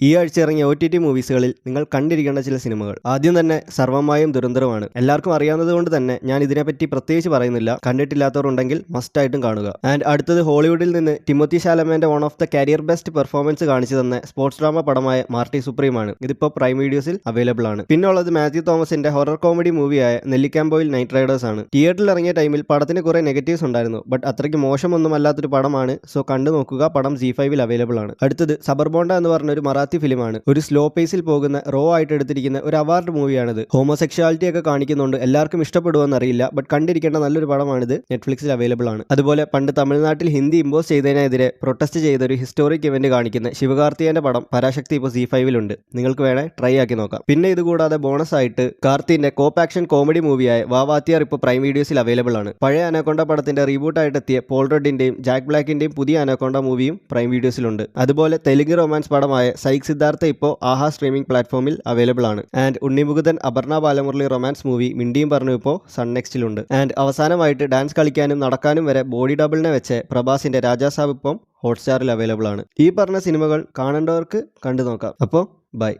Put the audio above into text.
ഈ ആഴ്ച ഇറങ്ങിയ OTT മൂവീസുകളിൽ നിങ്ങൾ കണ്ടിരിക്കേണ്ട ചില സിനിമകൾ. ആദ്യം തന്നെ സർവ്വമായും ദുരന്തരമാണ്. എല്ലാവർക്കും അറിയാവുന്നതുകൊണ്ട് തന്നെ ഞാൻ ഇതിനെപ്പറ്റി പ്രത്യേകിച്ച് പറയുന്നില്ല. കണ്ടിട്ടില്ലാത്തവർ ഉണ്ടെങ്കിൽ മസ്റ്റായിട്ടും കാണുക. ആൻഡ് അടുത്തത് ഹോളിവുഡിൽ നിന്ന് ടിമോത്തി ഷാലമേന്റെ one of the career best performance കാണിച്ചു തന്ന സ്പോർട്സ് ഡ്രാമ പടമായ മാർട്ടി സുപ്രീം ആണ്. ഇതിപ്പോൾ പ്രൈം വീഡിയോസിൽ അവൈലബിൾ ആണ്. പിന്നെ ഉള്ളത് മാത്യു തോമസിന്റെ ഹൊറർ കോമഡി മൂവിയായ നെല്ലിക്കാമ്പോയിൽ നൈറ്റ് റൈഡേഴ്സ് ആണ്. തിയേറ്ററിൽ ഇറങ്ങിയ ടൈമിൽ പടത്തിന് കുറെ നെഗറ്റീവ്സ് ഉണ്ടായിരുന്നു. ബട്ട് അത്രയ്ക്ക് മോശമൊന്നും അല്ലാത്തൊരു പടമാണ്. സോ കണ്ടു നോക്കുക. പടം ZEE5 അവൈലബിൾ ആണ്. അടുത്തത് സബർബോണ്ട എന്ന് പറഞ്ഞ ഒരു മറാത്തി ഫിലിമാണ്. ഒരു സ്ലോ പേസിൽ പോകുന്ന റോ ആയിട്ട് എടുത്തിരിക്കുന്ന ഒരു അവാർഡ് മൂവിയാണിത്. ഹോമോസെക്ഷാലിറ്റി ഒക്കെ കാണിക്കുന്നുണ്ട്. എല്ലാവർക്കും ഇഷ്ടപ്പെടുമെന്ന് അറിയില്ല. ബട്ട് കണ്ടിരിക്കേണ്ട നല്ലൊരു പടമാണിത്. നെറ്റ്ഫ്ലിക്സിൽ അവൈലബിൾ ആണ്. അതുപോലെ പണ്ട് തമിഴ്നാട്ടിൽ ഹിന്ദി ഇമ്പോസ് ചെയ്തതിനെതിരെ പ്രൊട്ടസ്റ്റ് ചെയ്ത ഒരു ഹിസ്റ്റോറിക് ഇവന്റ് കാണിക്കുന്ന ശിവകാർത്തികേയന്റെ പടം പരാശക്തി ഇപ്പോൾ ZEE5 ഉണ്ട്. നിങ്ങൾക്ക് വേണേ ട്രൈ ആക്കി നോക്കാം. പിന്നെ ഇതുകൂടാതെ ബോണസ് ആയിട്ട് കാർത്തിന്റെ കോപ്പ് ആക്ഷൻ കോമഡി മൂവിയായ വാവാത്തിയാർ ഇപ്പോൾ പ്രൈം വീഡിയോസിൽ അവൈലബിൾ ആണ്. പഴയ അനക്കോണ്ട പടത്തിന്റെ റീബൂട്ടായിട്ട് എത്തിയ പോൾ റെഡിന്റെയും ജാക്ക് ബ്ലാക്കിന്റെയും പുതിയ അനക്കോണ്ട മൂവിയും പ്രൈം വീഡിയോസിലുണ്ട്. അതുപോലെ തെലുങ്ക് റൊമാൻസ് പടമായ സൈക് സിദ്ധാർത്ഥ ഇപ്പോൾ ആഹാ സ്ട്രീമിംഗ് പ്ലാറ്റ്ഫോമിൽ അവൈലബിൾ ആണ്. And Unni Mukundan Aparna Balamurali romance movie മിണ്ടിയും പറഞ്ഞു ഇപ്പോൾ സൺ നെക്സ്റ്റിലുണ്ട്. ആൻഡ് അവസാനമായിട്ട് ഡാൻസ് കളിക്കാനും നടക്കാനും വരെ ബോഡി ഡബിളിനെ വെച്ച് പ്രഭാസിന്റെ രാജാസാബ് ഇപ്പം ഹോട്ട്സ്റ്റാറിൽ അവൈലബിൾ ആണ്. ഈ പറഞ്ഞ സിനിമകൾ കാണേണ്ടവർക്ക് കണ്ടു നോക്കാം. അപ്പോൾ ബൈ.